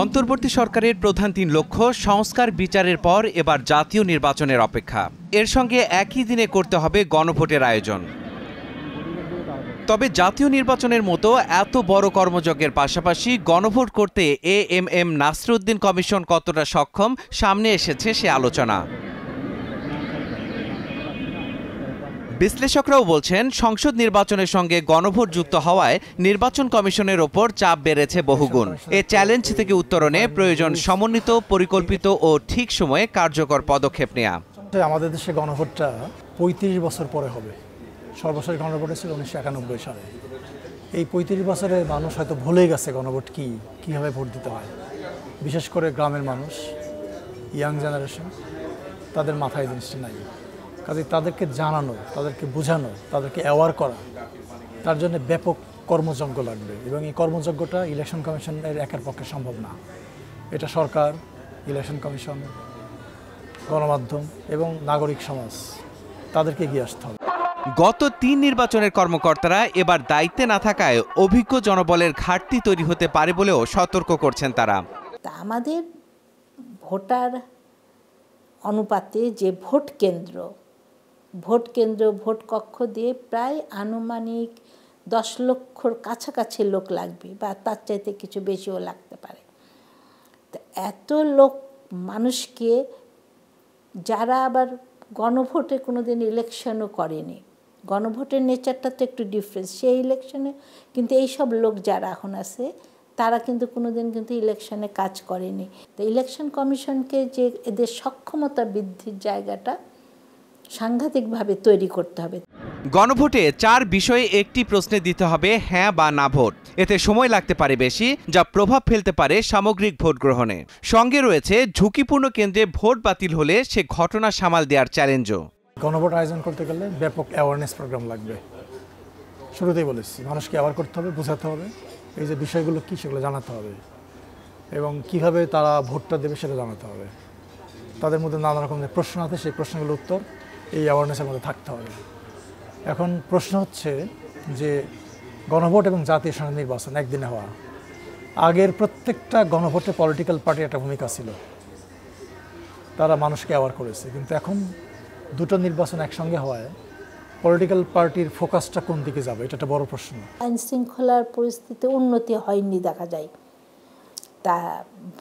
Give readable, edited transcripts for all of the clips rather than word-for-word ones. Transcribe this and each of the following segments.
অন্তর্বর্তী সরকারের প্রধান ৩ লক্ষ্য সংস্কার বিচারের পর এবার জাতীয় নির্বাচনের অপেক্ষা। এর সঙ্গে একই দিনে করতে হবে গণভোটের আয়োজন। তবে জাতীয় নির্বাচনের মতো এত বড় কর্মযজ্ঞের পাশাপাশি গণভোট করতে এএমএম নাসিরউদ্দিন কমিশন কতটা সক্ষম সামনে এসেছে সে আলোচনা। বিশ্লেষকরাও বলছেন সংসদ নির্বাচনের সঙ্গে গণভোট যুক্ত হওয়ায় নির্বাচন কমিশনের ওপর চাপ বেড়েছে বহুগুণ। এ চ্যালেঞ্জ থেকে উত্তরণে প্রয়োজন সমন্বিত, পরিকল্পিত ও ঠিক সময়ে কার্যকর পদক্ষেপ নেওয়া। আমাদের দেশে গণভোটটা ৩৫ বছর পরে হবে। সর্বশেষ গণভোট ছিল ১৯৯১ সালে। এই ৩৫ বছরে মানুষ হয়তো ভুলে গেছে গণভোট কীভাবে ভোট দিতে হয়। বিশেষ করে গ্রামের মানুষ, ইয়াং জেনারেশন, তাদের মাথায় জিনিসটা নাই। কাজে তাদেরকে জানানো, তাদেরকে বোঝানো, তাদেরকে অ্যাওয়ার করা, তার জন্য ব্যাপক কর্মযজ্ঞ লাগবে। এবং এই কর্মযজ্ঞটা ইলেকশন কমিশনের একার পক্ষে সম্ভব না। এটা সরকার, ইলেকশন কমিশন, গণমাধ্যম এবং নাগরিক সমাজ তাদেরকে এগিয়ে আসতে হবে। গত ৩ নির্বাচনের কর্মকর্তারা এবার দায়িত্বে না থাকায় অভিজ্ঞ জনবলের ঘাটতি তৈরি হতে পারে বলেও সতর্ক করছেন তারা। আমাদের ভোটার অনুপাতে যে ভোট কেন্দ্র, ভোট কক্ষ দিয়ে প্রায় আনুমানিক 10 লক্ষর কাছাকাছি লোক লাগবে, বা তার চাইতে কিছু বেশিও লাগতে পারে। তো এত লোক মানুষকে, যারা আবার গণভোটে কোনোদিন ইলেকশনও করেনি, গণভোটের নেচারটা তো একটু ডিফারেন্স। সেই ইলেকশনে কিন্তু এইসব লোক যারা এখন আছে তারা কিন্তু কোনোদিন কিন্তু ইলেকশনে কাজ করেনি। তো ইলেকশন কমিশনকে যে এদের সক্ষমতা বৃদ্ধির জায়গাটা সাংঘাতিকভাবে তৈরি করতে হবে। গণভোটে 4 বিষয়ে একটি প্রশ্নে দিতে হবে হ্যাঁ বা না ভোট। এতে সময় লাগতে পারে বেশি, যা প্রভাব ফেলতে পারে সামগ্রিক ভোট গ্রহণে। সঙ্গে রয়েছে ঝুঁকিপূর্ণ কেন্দ্রে ভোট বাতিল হলে সে ঘটনা সামাল দেওয়ার চ্যালেঞ্জও। গণভোট আয়োজন করতে গেলে ব্যাপক অ্যাওয়ারনেস প্রোগ্রাম লাগবে। শুরুতেই বলেছি, মানুষকে অ্যাওয়ার করতে হবে, বোঝাতে হবে, এই যে বিষয়গুলো কী সেগুলো জানাতে হবে, এবং কিভাবে তারা ভোটটা দেবে সেটা জানাতে হবে। তাদের মধ্যে নানা রকমের প্রশ্ন আছে, সেই প্রশ্নগুলোর উত্তর এই অ্যাওয়ারনেসের মধ্যে থাকতে হবে। এখন প্রশ্ন হচ্ছে যে গণভোট এবং জাতীয় সংসদ নির্বাচন একদিনে হওয়া। আগের প্রত্যেকটা গণভোটে পলিটিক্যাল পার্টির একটা ভূমিকা ছিল, তারা মানুষকে অ্যাওয়ার করেছে। কিন্তু এখন দুটো নির্বাচন একসঙ্গে হওয়ায় পলিটিক্যাল পার্টির ফোকাসটা কোন দিকে যাবে, এটা একটা বড় প্রশ্ন। আইন শৃঙ্খলার পরিস্থিতি উন্নতি হয়নি দেখা যায়। তা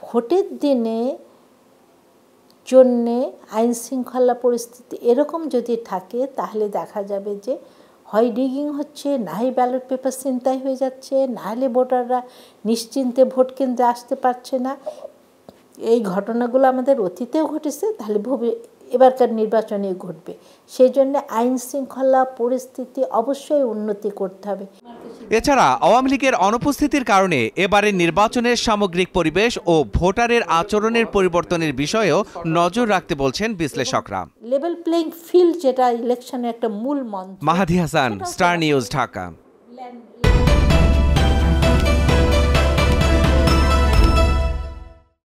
ভোটের দিনে জন্যে আইন শৃঙ্খলা পরিস্থিতি এরকম যদি থাকে, তাহলে দেখা যাবে যে হয় ডিগিং হচ্ছে, না হয় ব্যালট পেপার ছিনতাই হয়ে যাচ্ছে, না হলে ভোটাররা নিশ্চিন্তে ভোট কেন্দ্রে আসতে পারছে না। এই ঘটনাগুলো আমাদের অতীতেও ঘটেছে, তাহলে এবারকার নির্বাচনে ঘটবে। সেই জন্য আইন শৃঙ্খলা পরিস্থিতি অবশ্যই উন্নতি করতে হবে। এছাড়া আওয়ামী লীগের অনুপস্থিতির কারণে এবারের নির্বাচনের সামগ্রিক পরিবেশ ও ভোটারের আচরণের পরিবর্তনের বিষয়েও নজর রাখতে বলছেন বিশ্লেষকরা। লেভেল প্লেইং ফিল্ড, যেটা ইলেকশনের একটা মূল মন্ত্র। মাহাদি হাসান, স্টার নিউজ, ঢাকা।